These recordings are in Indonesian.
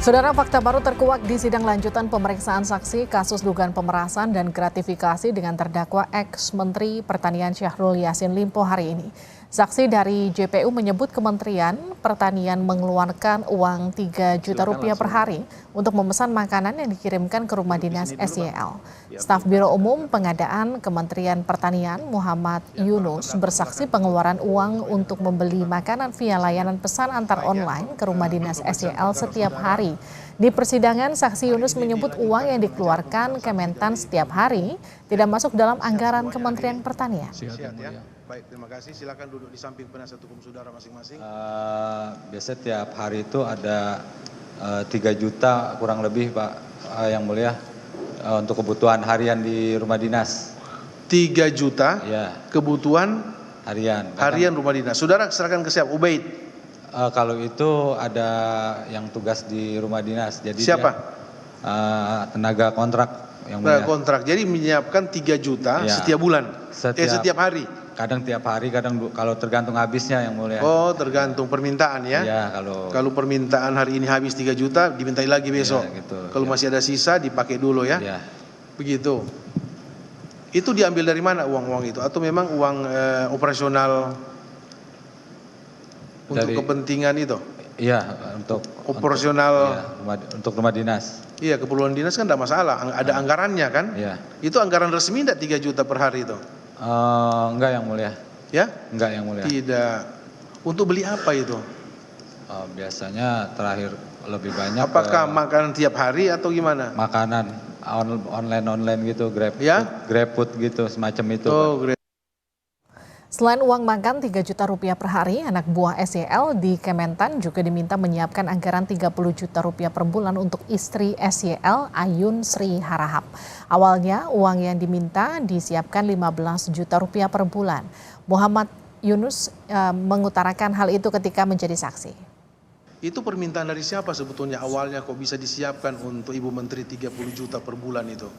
Saudara, fakta baru terkuak di sidang lanjutan pemeriksaan saksi kasus dugaan pemerasan dan gratifikasi dengan terdakwa ex-Menteri Pertanian Syahrul Yassin Limpo hari ini. Saksi dari JPU menyebut Kementerian Pertanian mengeluarkan uang 3 juta rupiah per hari untuk memesan makanan yang dikirimkan ke rumah dinas SYL. Staf Biro Umum Pengadaan Kementerian Pertanian Muhammad Yunus bersaksi pengeluaran uang untuk membeli makanan via layanan pesan antar online ke rumah dinas SYL setiap hari. Di persidangan, saksi Yunus menyebut uang yang dikeluarkan Kementan setiap hari tidak masuk dalam anggaran Kementerian Pertanian. Baik, terima kasih. Silakan duduk di samping penasihat hukum saudara masing-masing. Biasanya tiap hari itu ada 3 juta kurang lebih Pak Yang Mulia untuk kebutuhan harian di rumah dinas. 3 juta Ya, kebutuhan harian. harian rumah dinas. Saudara serahkan ke siapa? Ubaid. Kalau itu ada yang tugas di rumah dinas. Jadi Siapa? Dia, tenaga kontrak yang mulia. Kontrak. Jadi menyiapkan 3 juta Ya. setiap bulan. Setiap hari. Kadang tiap hari, kadang kalau tergantung habisnya yang mulia. Oh, tergantung permintaan ya. Ya, Kalau permintaan hari ini habis 3 juta, dimintai lagi besok. Ya, gitu. Kalau Ya. masih ada sisa dipakai dulu ya. Ya. Begitu. Itu diambil dari mana uang-uang itu? Atau memang uang operasional untuk kepentingan itu? Iya, untuk operasional. Untuk rumah dinas. Iya, keperluan dinas kan tidak masalah, ada anggarannya kan? Iya. Itu anggaran resmi tidak 3 juta per hari itu? Enggak yang mulia. Ya? Enggak yang mulia. Tidak. Untuk beli apa itu? Biasanya terakhir lebih banyak. Apakah makanan tiap hari atau gimana? Makanan online gitu, GrabFood gitu, semacam itu. Oh, Selain uang makan 3 juta rupiah per hari, anak buah SYL di Kementan juga diminta menyiapkan anggaran 30 juta rupiah per bulan untuk istri SYL, Ayun Sri Harahap. Awalnya uang yang diminta disiapkan 15 juta rupiah per bulan. Muhammad Yunus mengutarakan hal itu ketika menjadi saksi. Itu permintaan dari siapa sebetulnya awalnya kok bisa disiapkan untuk Ibu Menteri 30 juta per bulan itu?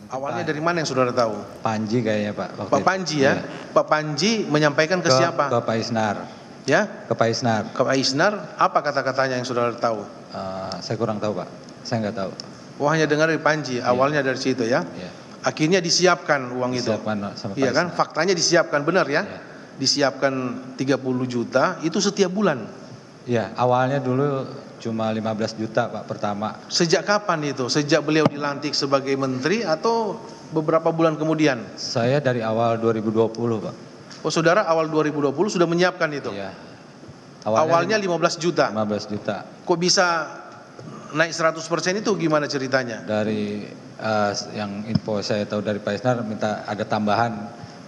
Awalnya dari mana yang saudara tahu? Panji kayaknya Pak. Pak Panji ya? Pak Panji menyampaikan ke siapa? Ke Pak Isnar. Ya? Ke Pak Isnar. Ke Pak Isnar, apa kata-katanya yang saudara tahu? Saya kurang tahu Pak, saya nggak tahu. Oh, hanya dengar dari Panji, awalnya dari situ ya? Iya. Akhirnya disiapkan uang itu? Disiapkan sama Pak Iya kan, Isnar. faktanya disiapkan, benar ya? Iya. Disiapkan 30 juta, itu setiap bulan? Iya, awalnya dulu cuma 15 juta Pak pertama. Sejak kapan itu? Sejak beliau dilantik sebagai menteri atau beberapa bulan kemudian? Saya dari awal 2020 Pak. Oh, saudara awal 2020 sudah menyiapkan itu? Iya. Awalnya 15 juta? 15 juta. Kok bisa naik 100% itu gimana ceritanya? Dari yang info saya tahu dari Pak Isnar minta ada tambahan,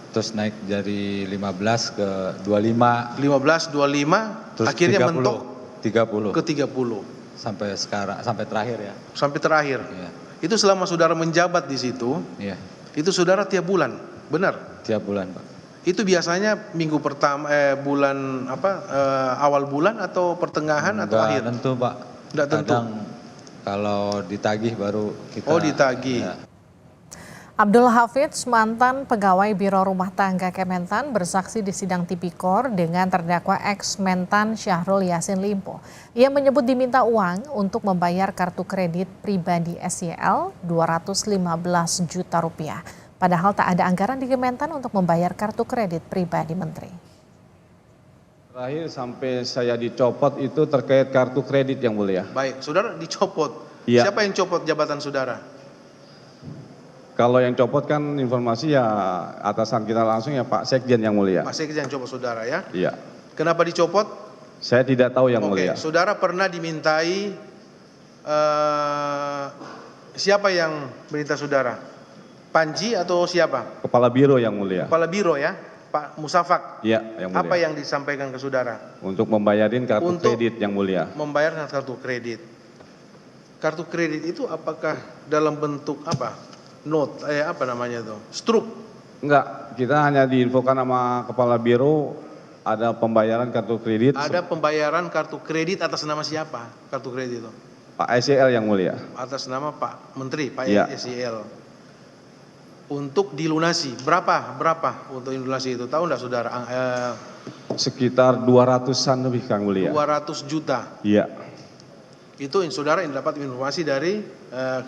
terus naik dari 15 ke 25. 15, 25, Terus akhirnya 30, mentok 30 ke 30. sampai sekarang, sampai terakhir ya. Sampai terakhir. Iya. Itu selama saudara menjabat di situ, Iya, itu saudara tiap bulan, benar? tiap bulan Pak. Itu biasanya minggu pertama, bulan apa, awal bulan atau pertengahan atau akhir? Enggak tentu Pak. Enggak tentu. Kadang kalau ditagih baru kita. Oh, ditagih. Ya. Abdul Hafidz, mantan pegawai Biro Rumah Tangga Kementan, bersaksi di sidang Tipikor dengan terdakwa ex-Mentan Syahrul Yassin Limpo. Ia menyebut diminta uang untuk membayar kartu kredit pribadi SYL 215 juta rupiah. Padahal tak ada anggaran di Kementan untuk membayar kartu kredit pribadi menteri. Terakhir sampai saya dicopot itu terkait kartu kredit yang mulia. Baik, saudara dicopot. Iya. Siapa yang copot jabatan saudara? Kalau yang copot kan informasi ya atasan kita langsung ya Pak Sekjen yang mulia. Pak Sekjen yang copot saudara ya? Iya. Kenapa dicopot? Saya tidak tahu yang Oke, mulia. saudara pernah dimintai siapa yang berita saudara? Panji atau siapa? Kepala Biro yang mulia. Kepala Biro ya? Pak Musafak. Iya, yang mulia. Apa yang disampaikan ke saudara? Untuk membayarin kartu kredit yang mulia. Membayar kartu kredit. Kartu kredit itu apakah dalam bentuk apa? Note, apa namanya itu? Struk. Enggak, kita hanya diinfokan sama Kepala Biro ada pembayaran kartu kredit. Ada pembayaran kartu kredit atas nama siapa? Kartu kredit itu? Pak SYL yang mulia. Atas nama Pak Menteri, Pak Iya. SYL. Untuk dilunasi, berapa untuk dilunasi itu? Tahu enggak saudara? Sekitar 200-an lebih Kang mulia. 200 juta. Iya. Itu saudara yang dapat informasi dari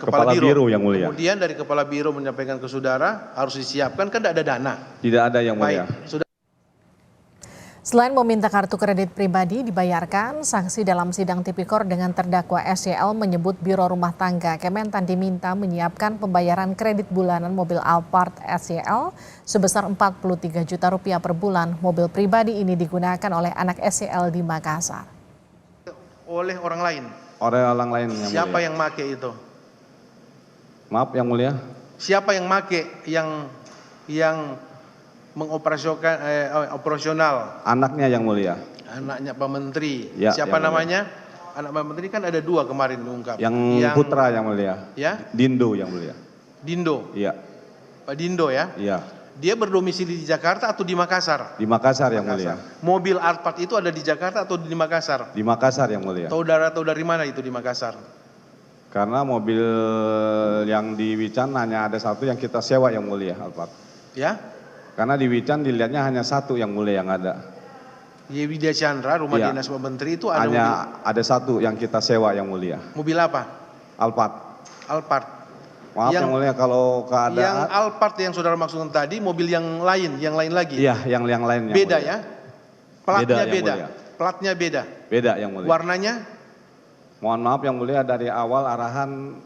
Kepala Biro, Yang Mulia. Kemudian dari Kepala Biro menyampaikan ke saudara harus disiapkan, kan tidak ada dana. Tidak ada, Yang Mulia. Baik, sudah. Selain meminta kartu kredit pribadi dibayarkan, saksi dalam sidang tipikor dengan terdakwa SYL menyebut Biro Rumah Tangga Kementan diminta menyiapkan pembayaran kredit bulanan mobil Alphard SYL sebesar 43 juta rupiah per bulan. Mobil pribadi ini digunakan oleh anak SYL di Makassar. Oleh orang lain. Oleh orang lain, Yang Mulia. Siapa yang make itu? Maaf, Yang Mulia. Siapa yang make, yang mengoperasionalkan operasional? Anaknya, Yang Mulia. Anaknya Pak Menteri. Ya, Siapa Yang namanya? Anak Pak Menteri kan ada 2 kemarin diungkap. Yang putra, Yang Mulia. Ya? Dindo, Yang Mulia. Dindo. Iya. Pak Dindo ya? Iya. Dia berdomisili di Jakarta atau di Makassar? Di Makassar, Yang Mulia. Mobil Alphard itu ada di Jakarta atau di Makassar? Di Makassar, Yang Mulia. Tahu dari mana itu di Makassar? Karena mobil yang di Wican hanya ada satu yang kita sewa, Yang Mulia, Alphard. Ya? Karena di Wican dilihatnya hanya satu, Yang Mulia, yang ada. Di Widya Chandra, rumah Iya. dinas Pak Menteri itu ada Hanya ada satu yang kita sewa, Yang Mulia. mobil apa? Alphard. Alphard. Maaf, Yang Mulia, kalau Yang keadaan... Alphard yang saudara maksudkan tadi, mobil yang lain lagi. Iya, yang lain. Yang Beda Mulia. ya? Platnya Yang beda. Mulia. Platnya beda. Beda, Yang Mulia. Warnanya? Mohon maaf, Yang Mulia, dari awal arahan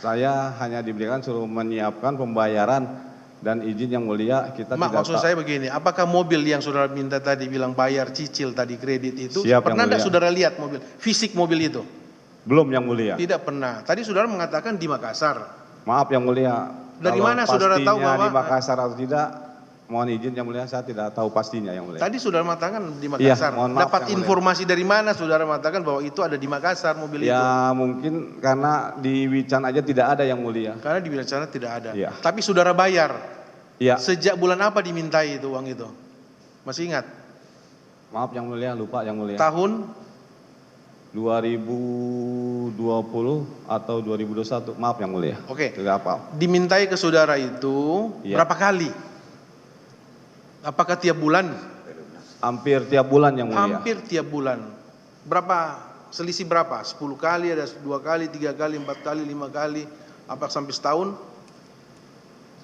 saya hanya diberikan suruh menyiapkan pembayaran dan izin, Yang Mulia, kita tidak Maksud saya begini, apakah mobil yang saudara minta tadi bilang bayar cicil tadi kredit itu, Siap, pernah Yang tidak Mulia. saudara lihat mobil, fisik mobil itu? Belum, Yang Mulia. Tidak pernah. Tadi saudara mengatakan di Makassar. Maaf, Yang Mulia. Dari Kalau mana saudara tahu pastinya bahwa- di Makassar atau tidak, mohon izin, Yang Mulia, saya tidak tahu pastinya, Yang Mulia. Tadi saudara mengatakan di Iya, Makassar. mohon maaf, Dapat Yang Mulia. informasi dari mana saudara mengatakan bahwa itu ada di Makassar mobil itu? Ya mungkin karena di Wican aja tidak ada, Yang Mulia. Karena di Wilayah tidak ada. Iya. Tapi saudara bayar. Iya. Sejak bulan apa dimintai itu uang itu? Masih ingat? Maaf, Yang Mulia, lupa, Yang Mulia. Tahun 2020 atau 2021, maaf, Yang Mulia. Oke. Tidak apa. Dimintai ke saudara itu Iya. berapa kali? Apakah tiap bulan? Hampir tiap bulan, Yang Mulia. Hampir tiap bulan. Berapa? Selisih berapa? 10 kali, ada 2 kali, 3 kali, 4 kali, 5 kali. Apa sampai setahun?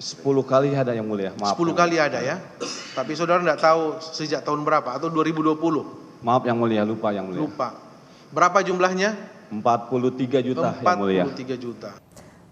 10 kali ada, Yang Mulia. Maaf, 10 Yang kali ada ya. Tapi saudara tidak tahu sejak tahun berapa atau 2020? Mulia. Maaf, Yang Mulia, lupa, Yang Mulia. Lupa. Berapa jumlahnya? 43 juta, Yang Mulia. 43 juta.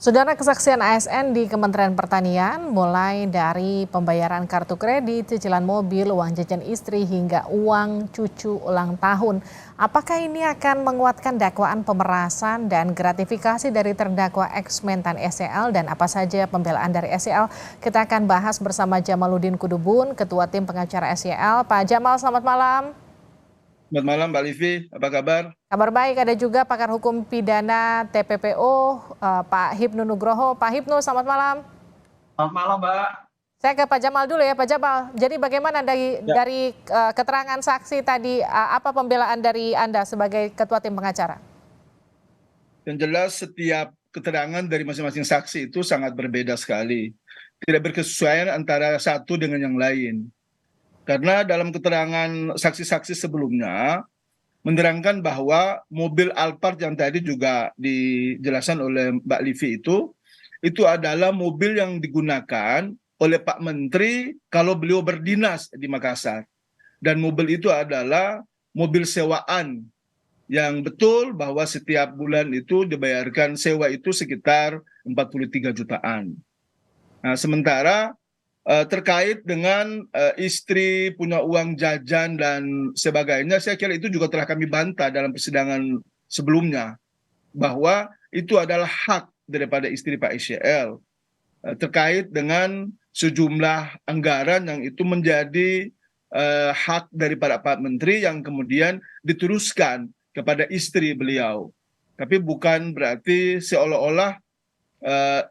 Saudara, kesaksian ASN di Kementerian Pertanian mulai dari pembayaran kartu kredit, cicilan mobil, uang jajan istri, hingga uang cucu ulang tahun. Apakah ini akan menguatkan dakwaan pemerasan dan gratifikasi dari terdakwa ex-Mentan SYL, dan apa saja pembelaan dari SYL? Kita akan bahas bersama Jamaluddin Kudubun, Ketua Tim Pengacara SYL. Pak Jamal, selamat malam. Selamat malam Mbak Livi, apa kabar? Kabar baik, ada juga pakar hukum pidana TPPO, Pak Hipnu Nugroho. Pak Hipnu, selamat malam. Selamat malam, Mbak. Saya ke Pak Jamal dulu ya, Pak Jamal. Jadi bagaimana dari keterangan saksi tadi, apa pembelaan dari Anda sebagai Ketua Tim Pengacara? Yang jelas setiap keterangan dari masing-masing saksi itu sangat berbeda sekali. Tidak berkesesuaian antara satu dengan yang lain. Karena dalam keterangan saksi-saksi sebelumnya menerangkan bahwa mobil Alphard yang tadi juga dijelaskan oleh Mbak Livi itu adalah mobil yang digunakan oleh Pak Menteri kalau beliau berdinas di Makassar. Dan mobil itu adalah mobil sewaan yang betul bahwa setiap bulan itu dibayarkan sewa itu sekitar 43 jutaan. Nah, sementara terkait dengan istri punya uang jajan dan sebagainya, saya kira itu juga telah kami bantah dalam persidangan sebelumnya, bahwa itu adalah hak daripada istri Pak SYL terkait dengan sejumlah anggaran yang itu menjadi hak daripada Pak Menteri yang kemudian diteruskan kepada istri beliau. Tapi bukan berarti seolah-olah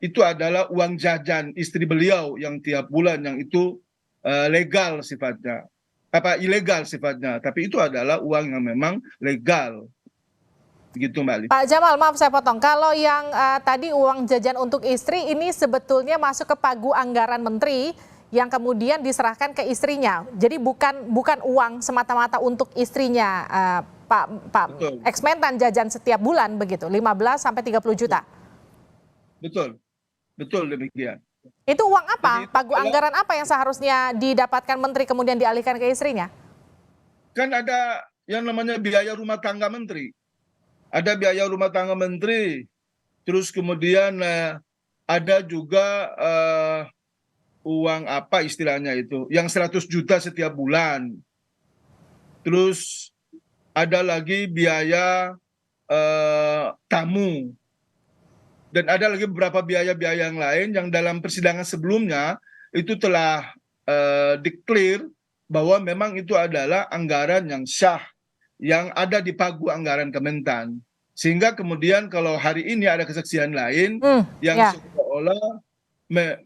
itu adalah uang jajan istri beliau yang tiap bulan yang itu legal sifatnya, ilegal sifatnya, tapi itu adalah uang yang memang legal. Begitu Mbak Livi. Pak Jamal, maaf saya potong. Kalau yang tadi uang jajan untuk istri ini sebetulnya masuk ke pagu anggaran menteri yang kemudian diserahkan ke istrinya. Jadi bukan uang semata-mata untuk istrinya, Betul. ex-Mentan jajan setiap bulan begitu, 15 sampai 30 juta. Betul, betul demikian. Itu uang apa? Jadi itu Pagu anggaran apa yang seharusnya didapatkan menteri kemudian dialihkan ke istrinya? Kan ada yang namanya biaya rumah tangga menteri. Ada biaya rumah tangga menteri, terus kemudian ada juga uang apa istilahnya itu, yang 100 juta setiap bulan. Terus ada lagi biaya tamu. Dan ada lagi beberapa biaya-biaya yang lain yang dalam persidangan sebelumnya itu telah declare bahwa memang itu adalah anggaran yang sah, yang ada di pagu anggaran Kementan. Sehingga kemudian kalau hari ini ada kesaksian lain yang seolah-olah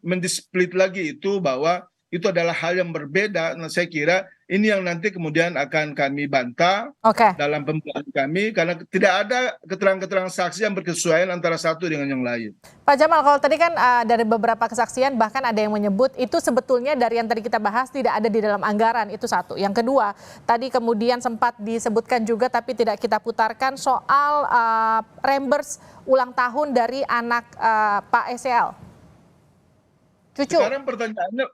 mendisplit lagi itu bahwa itu adalah hal yang berbeda. Nah, saya kira ini yang nanti kemudian akan kami bantah dalam pembuktian kami, karena tidak ada keterangan-keterangan saksi yang berkesesuaian antara satu dengan yang lain. Pak Jamal, kalau tadi kan dari beberapa kesaksian bahkan ada yang menyebut itu sebetulnya dari yang tadi kita bahas tidak ada di dalam anggaran, itu satu. Yang kedua, tadi kemudian sempat disebutkan juga tapi tidak kita putarkan soal reimburse ulang tahun dari anak Pak SEL. Cucu. Sekarang pertanyaannya,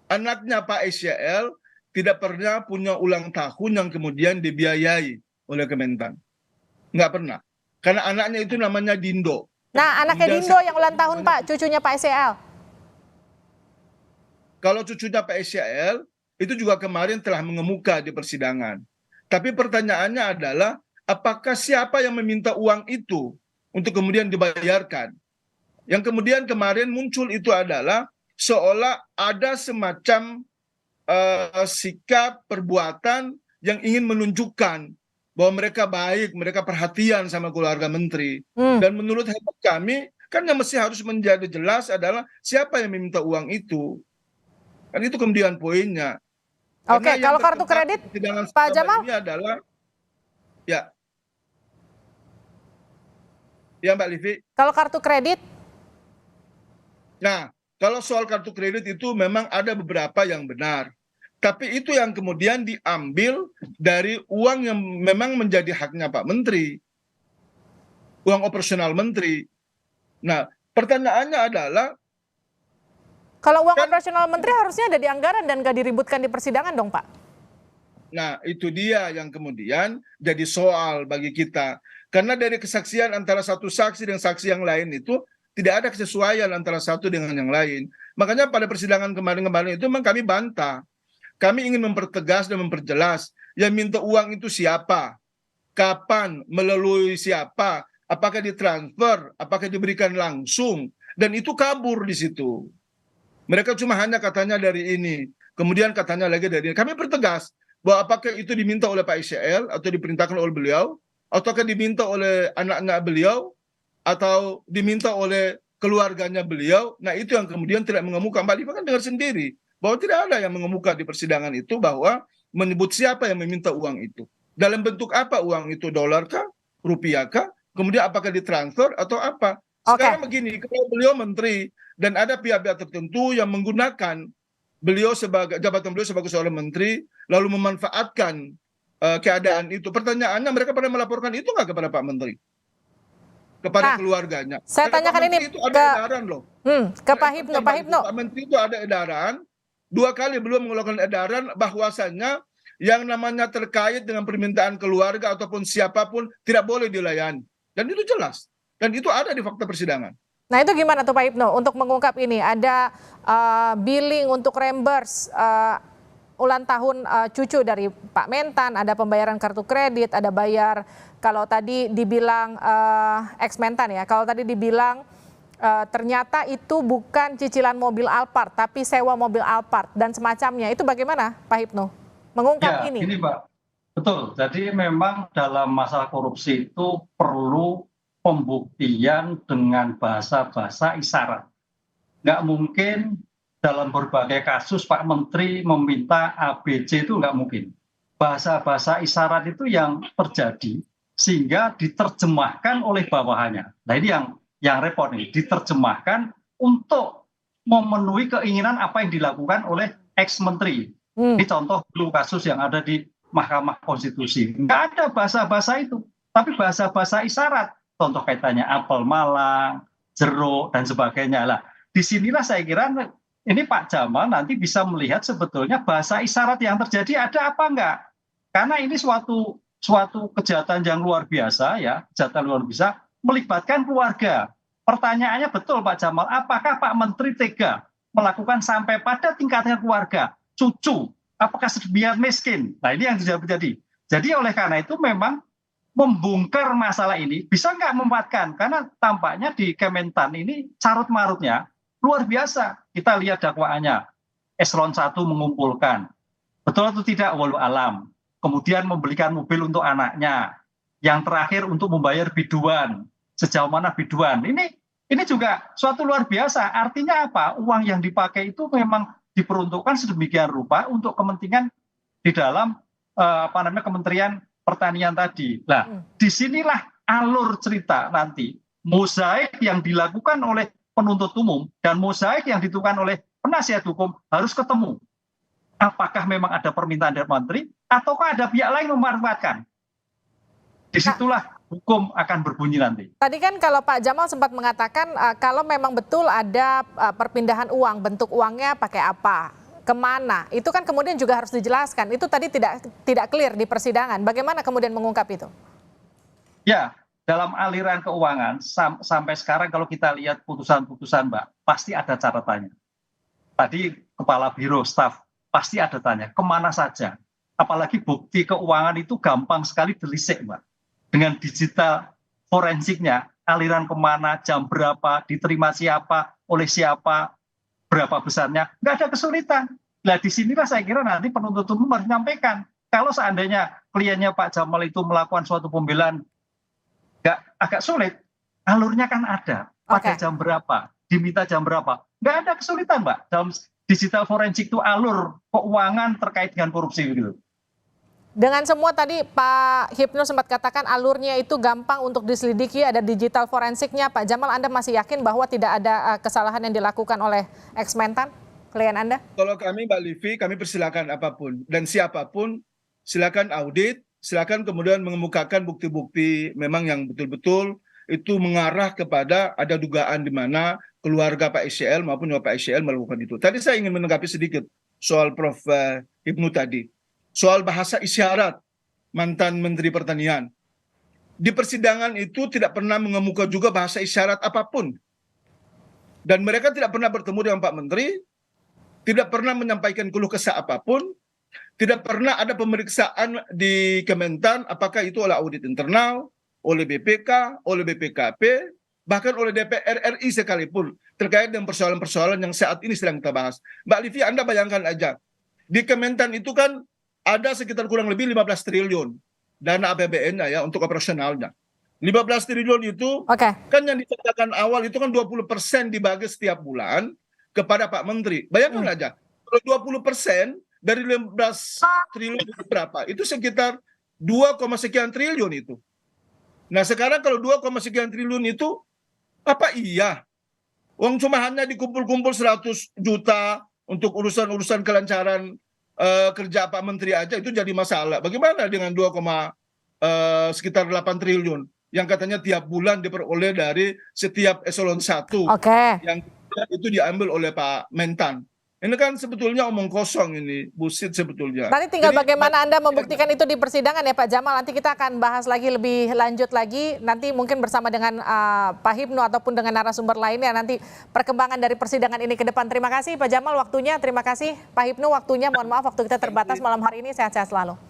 anaknya Pak SEL tidak pernah punya ulang tahun yang kemudian dibiayai oleh Kementan. Nggak pernah. Karena anaknya itu namanya Dindo. Nah, anaknya Dindo yang ulang tahun, Pak, cucunya Pak SEL. Kalau cucunya Pak SEL, itu juga kemarin telah mengemuka di persidangan. Tapi pertanyaannya adalah, apakah siapa yang meminta uang itu untuk kemudian dibayarkan? Yang kemudian kemarin muncul itu adalah seolah ada semacam sikap perbuatan yang ingin menunjukkan bahwa mereka baik, mereka perhatian sama keluarga menteri. Dan menurut hemat kami, kan yang mesti harus menjadi jelas adalah siapa yang meminta uang itu. Kan itu kemudian poinnya. Oke, kalau kartu kredit, Pak Jamal? Ini adalah, ya Mbak Livi. Kalau kartu kredit? Nah, kalau soal kartu kredit itu memang ada beberapa yang benar. Tapi itu yang kemudian diambil dari uang yang memang menjadi haknya Pak Menteri. Uang operasional Menteri. Nah, pertanyaannya adalah, kalau uang operasional Menteri harusnya ada di anggaran dan gak diributkan di persidangan dong, Pak. Nah, itu dia yang kemudian jadi soal bagi kita. Karena dari kesaksian antara satu saksi dengan saksi yang lain itu tidak ada kesesuaian antara satu dengan yang lain. Makanya pada persidangan kemarin-kemarin itu memang kami bantah. Kami ingin mempertegas dan memperjelas yang minta uang itu siapa, kapan, melalui siapa, apakah ditransfer, apakah diberikan langsung, dan itu kabur di situ. Mereka cuma hanya katanya dari ini, kemudian katanya lagi dari ini. Kami pertegas bahwa apakah itu diminta oleh Pak SEL atau diperintahkan oleh beliau, ataukah diminta oleh anak-anak beliau, atau diminta oleh keluarganya beliau. Nah, itu yang kemudian tidak mengemuka. Mbak Liva kan dengar sendiri bahwa tidak ada yang mengemuka di persidangan itu bahwa menyebut siapa yang meminta uang itu. Dalam bentuk apa uang itu, dolar kah, rupiah kah, kemudian apakah ditransfer atau apa. Sekarang begini, kalau beliau menteri dan ada pihak-pihak tertentu yang menggunakan beliau sebagai jabatan beliau sebagai seorang menteri lalu memanfaatkan keadaan itu, pertanyaannya mereka pernah melaporkan itu nggak kepada Pak Menteri? Kepada keluarganya. Saya tanyakan ini itu ada edaran loh. Ke Pak Hipno. Pak Menteri itu ada edaran, 2 kali belum mengeluarkan edaran bahwasannya yang namanya terkait dengan permintaan keluarga ataupun siapapun tidak boleh dilayani. Dan itu jelas. Dan itu ada di fakta persidangan. Nah, itu gimana tuh Pak Hipno untuk mengungkap ini? Ada billing untuk reimburse ulang tahun cucu dari Pak Mentan, ada pembayaran kartu kredit, ada bayar kalau tadi dibilang ex-Mentan ya, kalau tadi dibilang ternyata itu bukan cicilan mobil Alphard, tapi sewa mobil Alphard dan semacamnya. Itu bagaimana Pak Hipno mengungkap ini? Ini Pak, betul. Jadi memang dalam masalah korupsi itu perlu pembuktian dengan bahasa-bahasa isyarat. Nggak mungkin dalam berbagai kasus Pak Menteri meminta ABC, itu nggak mungkin. Bahasa-bahasa isyarat itu yang terjadi sehingga diterjemahkan oleh bawahannya. Nah, ini yang repot nih, diterjemahkan untuk memenuhi keinginan apa yang dilakukan oleh ex-menteri. Ini contoh dulu kasus yang ada di Mahkamah Konstitusi. Nggak ada bahasa-bahasa itu, tapi bahasa-bahasa isyarat. Contoh kaitannya apel malang, jeruk, dan sebagainya. Lah, disinilah saya kira ini Pak Jamal nanti bisa melihat sebetulnya bahasa isyarat yang terjadi ada apa enggak. Karena ini suatu kejahatan yang luar biasa ya, kejahatan luar biasa melibatkan keluarga. Pertanyaannya betul Pak Jamal, apakah Pak Menteri tega melakukan sampai pada tingkatnya keluarga, cucu, apakah sedemikian miskin? Nah ini yang tidak terjadi. Jadi oleh karena itu memang membongkar masalah ini bisa nggak memanfaatkan, karena tampaknya di Kementan ini carut marutnya luar biasa. Kita lihat dakwaannya, eselon 1 mengumpulkan, betul atau tidak walau alam, kemudian membelikan mobil untuk anaknya, yang terakhir untuk membayar biduan, sejauh mana biduan. Ini juga suatu luar biasa. Artinya apa? Uang yang dipakai itu memang diperuntukkan sedemikian rupa untuk kepentingan di dalam Kementerian Pertanian tadi. Nah, disinilah alur cerita nanti. Mozaik yang dilakukan oleh penuntut umum dan mozaik yang ditentukan oleh penasihat hukum harus ketemu. Apakah memang ada permintaan dari menteri ataukah ada pihak lain memanfaatkan? Disitulah hukum akan berbunyi nanti. Tadi kan kalau Pak Jamal sempat mengatakan kalau memang betul ada perpindahan uang, bentuk uangnya pakai apa, kemana, itu kan kemudian juga harus dijelaskan. Itu tadi tidak clear di persidangan. Bagaimana kemudian mengungkap itu? Ya, dalam aliran keuangan sampai sekarang kalau kita lihat putusan-putusan Mbak, pasti ada catatannya. Tadi Kepala Biro Staf pasti ada tanya, kemana saja. Apalagi bukti keuangan itu gampang sekali delisik Mbak. Dengan digital forensiknya, aliran kemana, jam berapa, diterima siapa, oleh siapa, berapa besarnya, nggak ada kesulitan. Nah disinilah saya kira nanti penuntut umum harus menyampaikan. Kalau seandainya kliennya Pak Jamal itu melakukan suatu pembelaan agak sulit, alurnya kan ada. Pada jam berapa, diminta jam berapa. Nggak ada kesulitan Mbak. Dalam digital forensik itu alur keuangan terkait dengan korupsi gitu. Dengan semua tadi Pak Hipnu sempat katakan alurnya itu gampang untuk diselidiki, ada digital forensiknya. Pak Jamal, Anda masih yakin bahwa tidak ada kesalahan yang dilakukan oleh ex-Mentan, klien Anda? Kalau kami Mbak Livi, kami persilakan apapun. Dan siapapun silakan audit, silakan kemudian mengemukakan bukti-bukti memang yang betul-betul itu mengarah kepada ada dugaan di mana keluarga Pak ICL maupun Pak ICL melakukan itu. Tadi saya ingin menanggapi sedikit soal Prof. Hipnu tadi. Soal bahasa isyarat mantan Menteri Pertanian. Di persidangan itu tidak pernah mengemuka juga bahasa isyarat apapun. Dan mereka tidak pernah bertemu dengan Pak Menteri, tidak pernah menyampaikan keluh kesah apapun, tidak pernah ada pemeriksaan di Kementan, apakah itu oleh audit internal, oleh BPK, oleh BPKP, bahkan oleh DPR RI sekalipun, terkait dengan persoalan-persoalan yang saat ini sedang kita bahas. Mbak Livi, Anda bayangkan aja, di Kementan itu kan ada sekitar kurang lebih 15 triliun dana APBN ya untuk operasionalnya. 15 triliun itu kan yang dikatakan awal itu kan 20% dibagi setiap bulan kepada Pak Menteri. Bayangkan aja, kalau 20% dari 15 triliun itu berapa? Itu sekitar 2, sekian triliun itu. Nah sekarang kalau 2, sekian triliun itu, apa iya? Uang cuma hanya dikumpul-kumpul 100 juta untuk urusan-urusan kelancaran kerja Pak Menteri aja itu jadi masalah. Bagaimana dengan sekitar 8 triliun yang katanya tiap bulan diperoleh dari setiap eselon 1 yang itu diambil oleh Pak Mentan. Ini kan sebetulnya omong kosong ini, bullshit sebetulnya. Nanti tinggal bagaimana Anda membuktikan itu di persidangan ya Pak Jamal. Nanti kita akan bahas lagi lebih lanjut lagi. Nanti mungkin bersama dengan Pak Hipnu ataupun dengan narasumber lainnya. Nanti perkembangan dari persidangan ini ke depan. Terima kasih Pak Jamal waktunya. Terima kasih Pak Hipnu waktunya. Mohon maaf waktu kita terbatas malam hari ini. Sehat-sehat selalu.